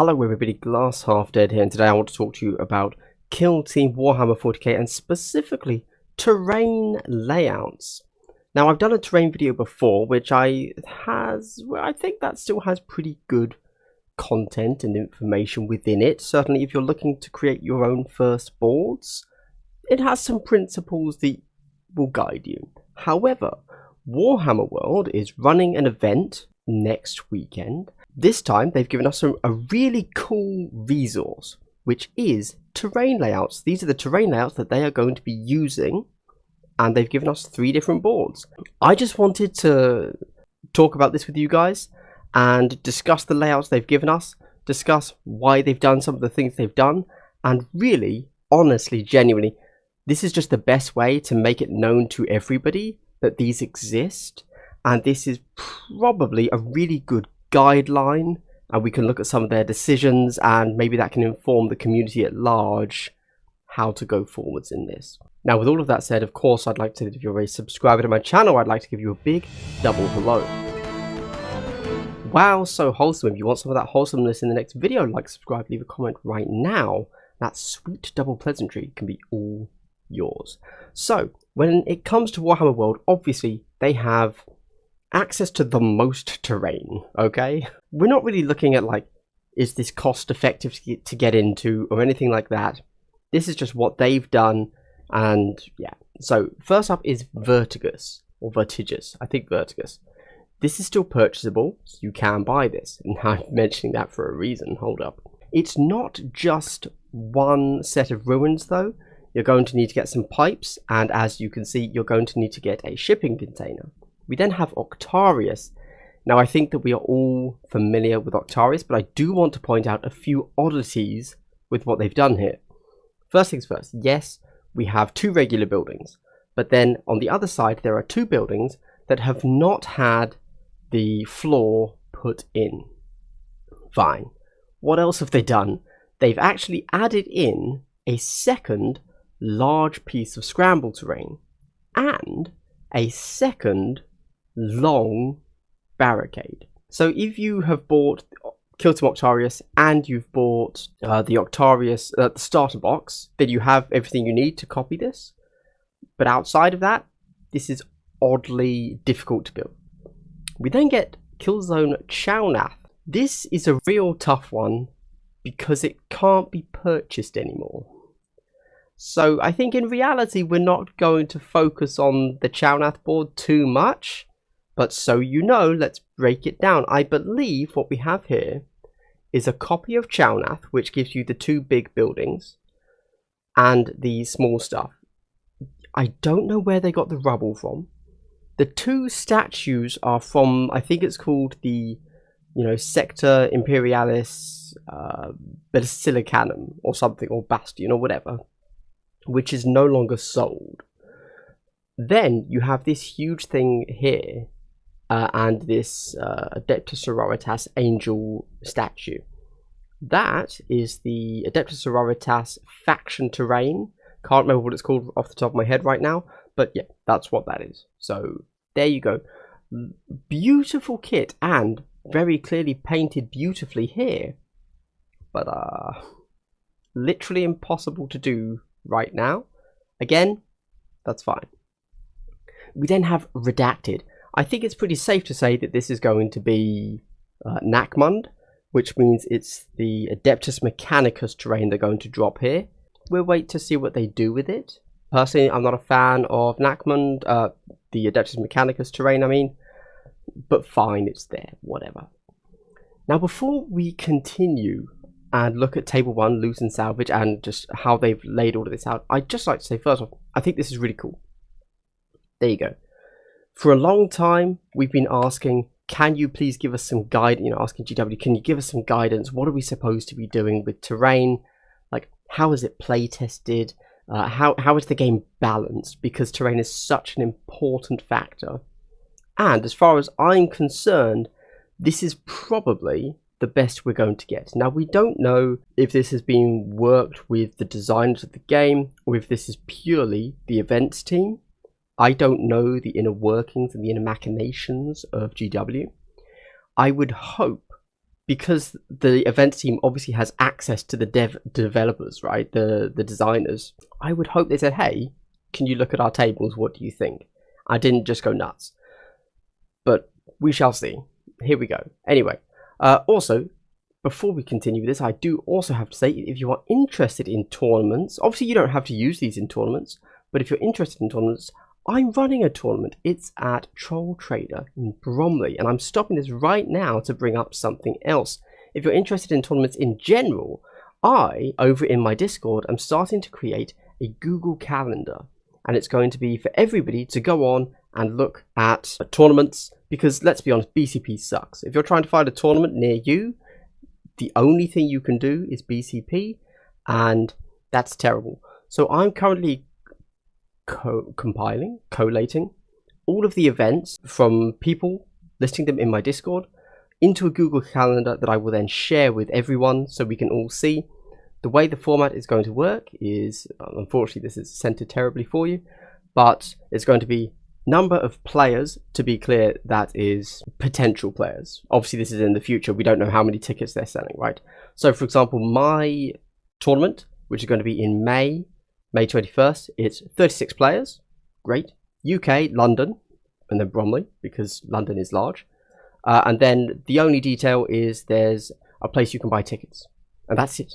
Hello everybody, Glass Half Dead here, and today I want to talk to you about Kill Team Warhammer 40k and specifically terrain layouts. Now I've done a terrain video before I think that still has pretty good content and information within it. Certainly if you're looking to create your own first boards, it has some principles that will guide you. However, Warhammer World is running an event next weekend. This time they've given us a really cool resource, which is terrain layouts. These are the terrain layouts that they are going to be using, and they've given us 3 different boards. I just wanted to talk about this with you guys and discuss the layouts they've given us, discuss why they've done some of the things they've done, and really, honestly, genuinely, this is just the best way to make it known to everybody that these exist, and this is probably a really good guideline, and we can look at some of their decisions, and maybe that can inform the community at large how to go forwards in this. Now, with all of that said, of course, I'd like to, if you're a subscriber to my channel, I'd like to give you a big double hello. Wow, so wholesome. If you want some of that wholesomeness in the next video, like, subscribe, leave a comment right now. That sweet double pleasantry can be all yours. So, when it comes to Warhammer World, obviously, they have access to the most terrain, okay? We're not really looking at, like, is this cost effective to get into or anything like that. This is just what they've done, and yeah. So, first up is Vertigus, or Vertigus, I think Vertigus. This is still purchasable, so you can buy this, and I'm mentioning that for a reason, hold up. It's not just one set of ruins though. You're going to need to get some pipes, and as you can see, you're going to need to get a shipping container. We then have Octarius. Now, I think that we are all familiar with Octarius, but I do want to point out a few oddities with what they've done here. First things first, yes, we have 2 regular buildings, but then on the other side, there are 2 buildings that have not had the floor put in. Fine. What else have they done? They've actually added in a second large piece of scramble terrain and a second long barricade. So if you have bought Kill Team Octarius and you've bought the Octarius the starter box, then you have everything you need to copy this. But outside of that, this is oddly difficult to build. We then get Killzone Chownath. This is a real tough one because it can't be purchased anymore. So I think in reality we're not going to focus on the Chownath board too much. But so you know, let's break it down. I believe what we have here is a copy of Chownath, which gives you the 2 big buildings and the small stuff. I don't know where they got the rubble from. The 2 statues are from, I think it's called the, Sector Imperialis Basilicanum or something, or Bastion or whatever, which is no longer sold. Then you have this huge thing here, and this Adeptus Sororitas angel statue. That is the Adeptus Sororitas faction terrain. Can't remember what it's called off the top of my head right now, but yeah, that's what that is. So there you go. Beautiful kit and very clearly painted beautifully here, but literally impossible to do right now. Again, that's fine. We then have Redacted. I think it's pretty safe to say that this is going to be Nakmund, which means it's the Adeptus Mechanicus terrain they're going to drop here. We'll wait to see what they do with it. Personally, I'm not a fan of Nakmund, the Adeptus Mechanicus terrain, I mean, but fine, it's there, whatever. Now, before we continue and look at Table 1, Loot and Salvage, and just how they've laid all of this out, I'd just like to say, first off, I think this is really cool. There you go. For a long time, we've been asking, can you please give us some guidance, asking GW, can you give us some guidance? What are we supposed to be doing with terrain? Like, how is it play tested? How is the game balanced? Because terrain is such an important factor. And as far as I'm concerned, this is probably the best we're going to get. Now, we don't know if this has been worked with the designers of the game, or if this is purely the events team. I don't know the inner workings and the inner machinations of GW. I would hope because the events team obviously has access to the developers, right? The designers. I would hope they said, hey, can you look at our tables? What do you think? I didn't just go nuts. But we shall see. Here we go. Anyway, also, before we continue with this, I do also have to say, if you are interested in tournaments, obviously you don't have to use these in tournaments, but if you're interested in tournaments, I'm running a tournament. It's at Troll Trader in Bromley, and I'm stopping this right now to bring up something else. If you're interested in tournaments in general, I, over in my Discord, am starting to create a Google Calendar, and it's going to be for everybody to go on and look at tournaments, because let's be honest, BCP sucks. If you're trying to find a tournament near you, the only thing you can do is BCP, and that's terrible. So I'm currently collating all of the events from people, listing them in my Discord, into a Google Calendar that I will then share with everyone so we can all see. The way the format is going to work is, unfortunately this is centered terribly for you, but it's going to be number of players. To be clear, that is potential players. Obviously this is in the future, we don't know how many tickets they're selling, right? So for example, my tournament, which is going to be in May 21st, it's 36 players. Great. UK, London, and then Bromley, because London is large. And then the only detail is there's a place you can buy tickets, and that's it.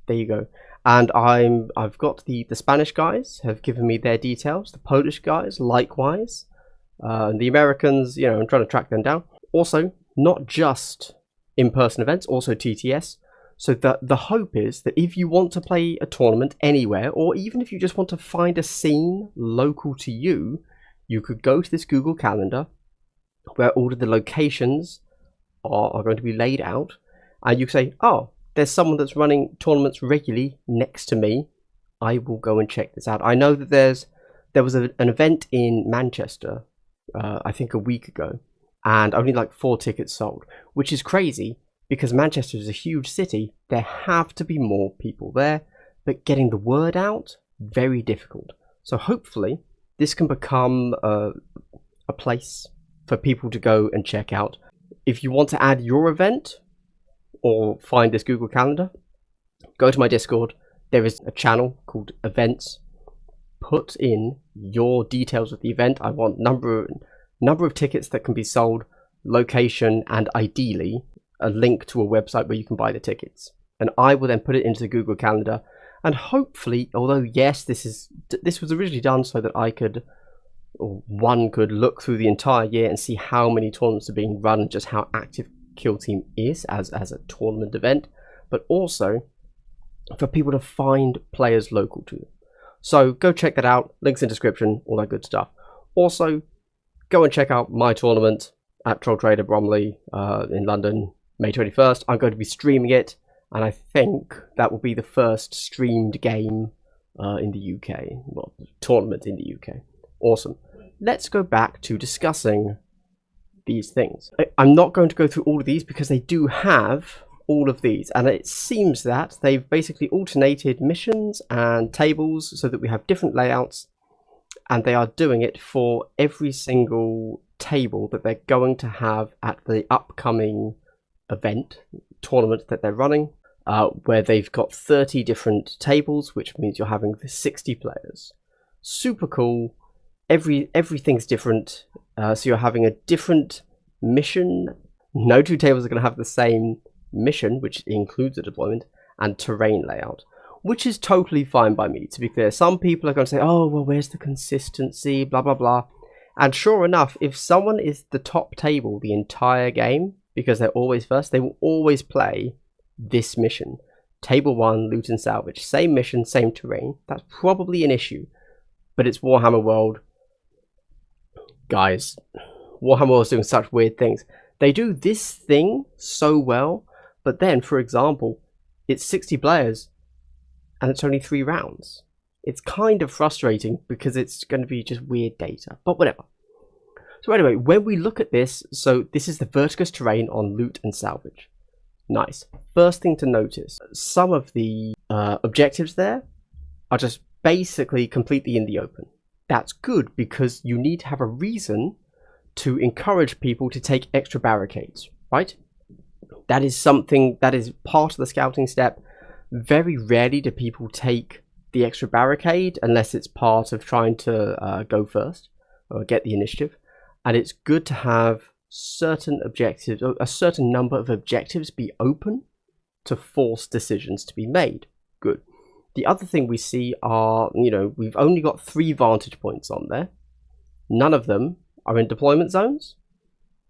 There you go. And I've got the Spanish guys have given me their details, the Polish guys likewise, the Americans, you know, I'm trying to track them down. Also, not just in-person events, also TTS. So the hope is that if you want to play a tournament anywhere, or even if you just want to find a scene local to you, you could go to this Google Calendar where all of the locations are going to be laid out, and you say, oh, there's someone that's running tournaments regularly next to me. I will go and check this out. I know that there was an event in Manchester, I think a week ago, and only like 4 tickets sold, which is crazy because Manchester is a huge city. There have to be more people there, but getting the word out, very difficult. So hopefully this can become a place for people to go and check out. If you want to add your event or find this Google Calendar, go to my Discord. There is a channel called Events. Put in your details of the event. I want number of tickets that can be sold, location, and ideally a link to a website where you can buy the tickets. And I will then put it into the Google Calendar. And hopefully, although yes, this was originally done so that I could, or one could look through the entire year and see how many tournaments are being run, just how active Kill Team is as a tournament event, but also for people to find players local to them. So go check that out, links in description, all that good stuff. Also, go and check out my tournament at Troll Trader Bromley in London, May 21st. I'm going to be streaming it, and I think that will be the first streamed game in the UK, well, tournament in the UK. Awesome. Let's go back to discussing these things. I'm not going to go through all of these because they do have all of these, and it seems that they've basically alternated missions and tables so that we have different layouts, and they are doing it for every single table that they're going to have at the upcoming event tournament that they're running, where they've got 30 different tables, which means you're having 60 players. Super cool. Everything's different, so you're having a different mission. No 2 tables are going to have the same mission, which includes a deployment and terrain layout, which is totally fine by me, to be clear. Some people are going to say, oh, well, where's the consistency, blah, blah, blah. And sure enough, if someone is the top table the entire game, because they're always first, they will always play this mission. Table 1, loot and salvage. Same mission, same terrain. That's probably an issue, but it's Warhammer World. Guys, Warhammer is doing such weird things. They do this thing so well, but then, for example, it's 60 players and it's only 3 rounds. It's kind of frustrating because it's going to be just weird data, but whatever. So anyway, when we look at this, so this is the vertical terrain on loot and salvage. Nice. First thing to notice, some of the objectives there are just basically completely in the open. That's good because you need to have a reason to encourage people to take extra barricades, right? That is something that is part of the scouting step. Very rarely do people take the extra barricade unless it's part of trying to go first or get the initiative. And it's good to have certain objectives, a certain number of objectives be open to force decisions to be made. Good. The other thing we see are, we've only got 3 vantage points on there. None of them are in deployment zones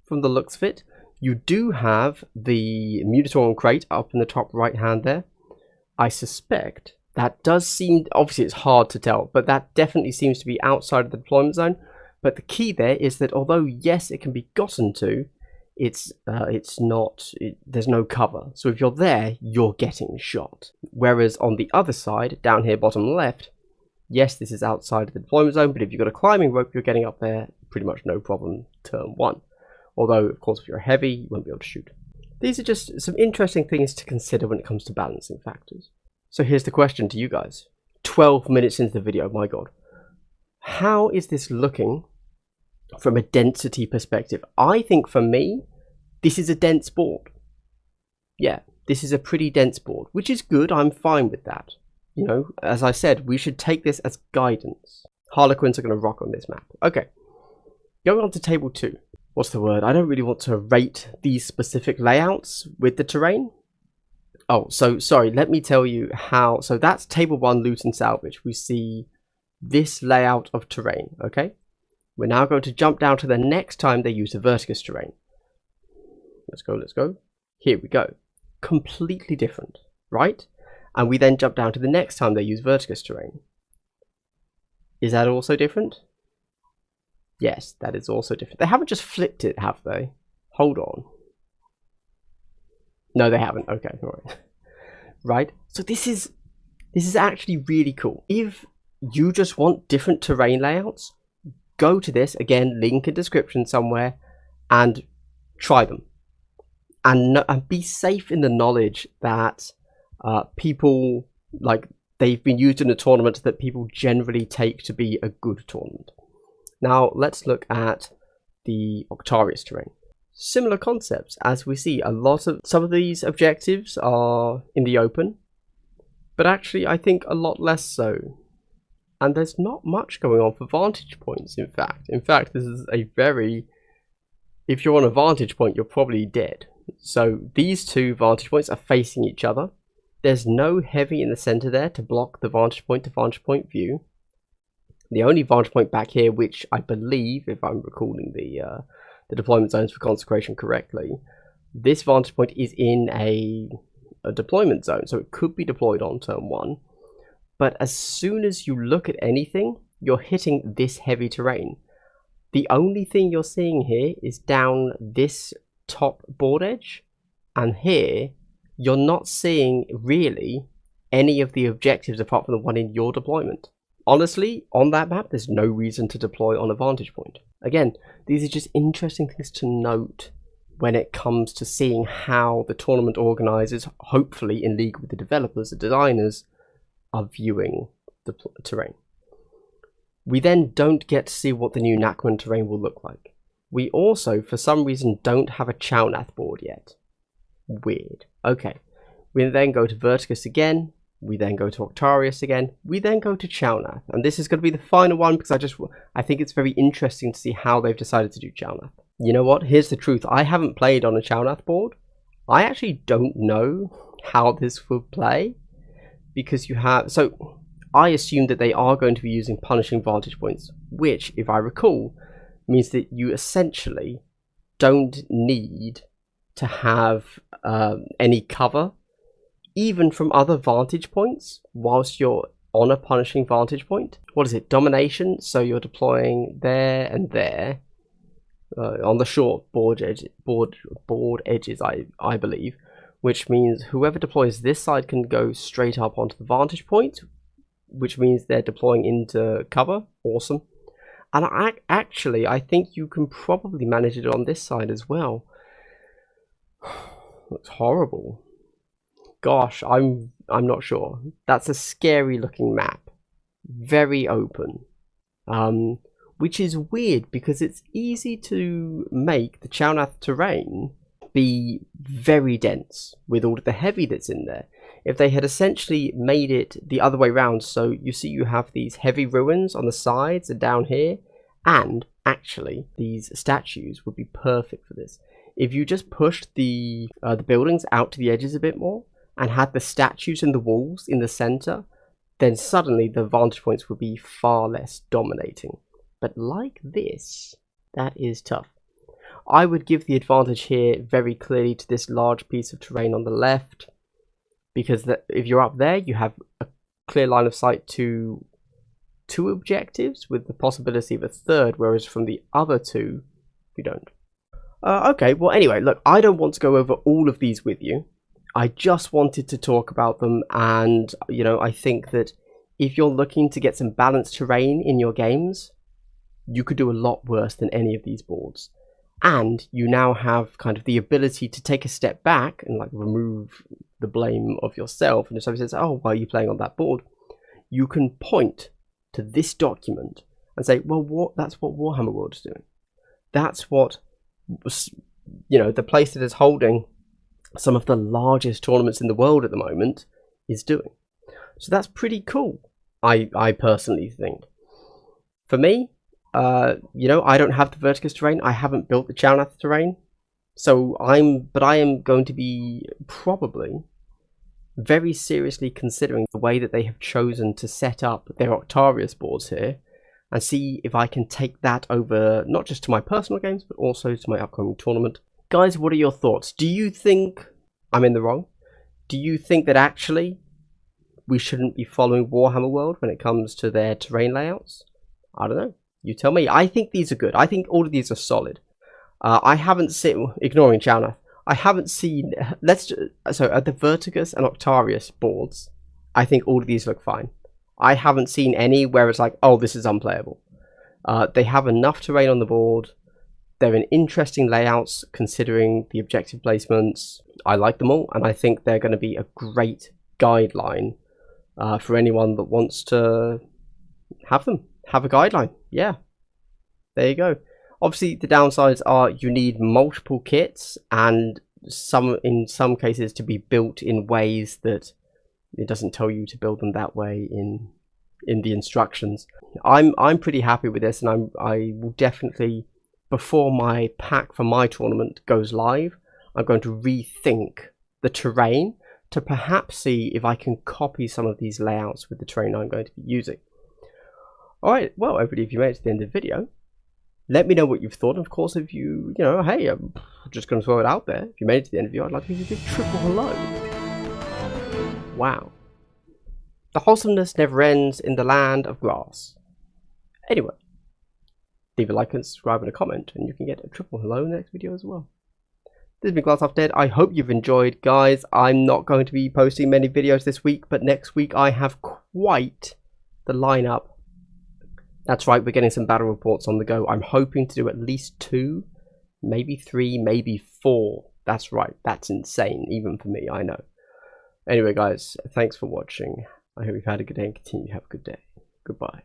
from the looks of it. You do have the Mutatorium crate up in the top right hand there. I suspect that does seem, obviously it's hard to tell, but that definitely seems to be outside of the deployment zone. But the key there is that although yes, it can be gotten to, it's not, there's no cover. So if you're there, you're getting shot. Whereas on the other side, down here bottom left, yes, this is outside of the deployment zone, but if you've got a climbing rope, you're getting up there pretty much no problem turn 1. Although, of course, if you're heavy, you won't be able to shoot. These are just some interesting things to consider when it comes to balancing factors. So here's the question to you guys. 12 minutes into the video, my god. How is this looking from a density perspective? I think for me, this is a dense board. Yeah, this is a pretty dense board, which is good. I'm fine with that. As I said, we should take this as guidance. Harlequins are going to rock on this map. Okay, going on to table 2. What's the word? I don't really want to rate these specific layouts with the terrain. Oh, so sorry, let me tell you how. So that's table 1, loot and salvage. We see this layout of terrain, okay? We're now going to jump down to the next time they use the vertigus terrain. Let's go. Here we go. Completely different, right? And we then jump down to the next time they use vertigus terrain. Is that also different? Yes, that is also different. They haven't just flipped it, have they? Hold on. No, they haven't. Okay, all right. Right. So this is actually really cool. If you just want different terrain layouts, go to this again, link in description somewhere, and try them. And be safe in the knowledge that people, like, they've been used in a tournament that people generally take to be a good tournament. Now let's look at the Octarius terrain. Similar concepts, as we see some of these objectives are in the open, but actually I think a lot less so. And there's not much going on for vantage points, in fact. In fact, this is a very, if you're on a vantage point, you're probably dead. So these 2 vantage points are facing each other. There's no heavy in the center there to block the vantage point to vantage point view. The only vantage point back here, which I believe, if I'm recalling the deployment zones for consecration correctly, this vantage point is in a deployment zone, so it could be deployed on turn 1. But as soon as you look at anything, you're hitting this heavy terrain. The only thing you're seeing here is down this top board edge, and here you're not seeing really any of the objectives apart from the one in your deployment. Honestly, on that map, there's no reason to deploy on a vantage point. Again, these are just interesting things to note when it comes to seeing how the tournament organizers, hopefully in league with the developers, the designers, are viewing the terrain. We then don't get to see what the new Nakman terrain will look like. We also, for some reason, don't have a Chownath board yet. Weird. Okay. We then go to Vertigus again. We then go to Octarius again. We then go to Chownath. And this is going to be the final one because I think it's very interesting to see how they've decided to do Chownath. You know what? Here's the truth. I haven't played on a Chownath board. I actually don't know how this would play. Because you have... So, I assume that they are going to be using punishing vantage points. Which, if I recall, means that you essentially don't need to have any cover, even from other vantage points, whilst you're on a punishing vantage point. What is it? Domination. So you're deploying there and there on the short board edges, I believe, which means whoever deploys this side can go straight up onto the vantage point, which means they're deploying into cover. Awesome. And actually, I think you can probably manage it on this side as well. Looks horrible. Gosh, I'm not sure. That's a scary looking map. Very open. Which is weird because it's easy to make the Chownath terrain not be very dense with all of the heavy that's in there. If they had essentially made it the other way around, so you see you have these heavy ruins on the sides and down here, and actually these statues would be perfect for this. If you just pushed the buildings out to the edges a bit more and had the statues and the walls in the center, then suddenly the vantage points would be far less dominating. But like this, that is tough. I would give the advantage here very clearly to this large piece of terrain on the left, because if you're up there, you have a clear line of sight to 2 objectives with the possibility of a third, whereas from the other 2, you don't. Okay, well anyway, look, I don't want to go over all of these with you. I just wanted to talk about them, and you know, I think that if you're looking to get some balanced terrain in your games, you could do a lot worse than any of these boards. And you now have kind of the ability to take a step back and like remove the blame of yourself. And if somebody says, oh, why are you playing on that board? You can point to this document and say, well, that's what Warhammer World is doing. That's what, you know, the place that is holding some of the largest tournaments in the world at the moment is doing. So that's pretty cool, I personally think. For me, you know, I don't have the Vertigus terrain. I haven't built the Chalnath terrain, so I am going to be probably very seriously considering the way that they have chosen to set up their Octarius boards here, and see if I can take that over not just to my personal games but also to my upcoming tournament. Guys, what are your thoughts? Do you think I'm in the wrong? Do you think that actually we shouldn't be following Warhammer World when it comes to their terrain layouts? I don't know. You tell me. I think these are good. I think all of these are solid. I haven't seen, ignoring Chalnath, I haven't seen, so at the Vertigus and Octarius boards, I think all of these look fine. I haven't seen any where it's like, oh, this is unplayable. They have enough terrain on the board. They're in interesting layouts considering the objective placements. I like them all, and I think they're going to be a great guideline for anyone that wants to have them. Have a guideline. Yeah, there you go. Obviously the downsides are you need multiple kits, and in some cases to be built in ways that it doesn't tell you to build them that way in the instructions. I'm pretty happy with this, and I will definitely, before my pack for my tournament goes live, I'm going to rethink the terrain to perhaps see if I can copy some of these layouts with the terrain I'm going to be using. Alright, well everybody, if you made it to the end of the video, let me know what you've thought. Of course, if you know, hey, I'm just going to throw it out there. If you made it to the end of the video, I'd like to give you a big triple hello. Wow. The wholesomeness never ends in the land of grass. Anyway, leave a like and subscribe and a comment, and you can get a triple hello in the next video as well. This has been Glass Half Dead. I hope you've enjoyed, guys. I'm not going to be posting many videos this week, but next week I have quite the lineup. That's right, we're getting some battle reports on the go. I'm hoping to do at least 2, maybe 3, maybe 4. That's right, that's insane, even for me, I know. Anyway, guys, thanks for watching. I hope you've had a good day and continue to have a good day. Goodbye.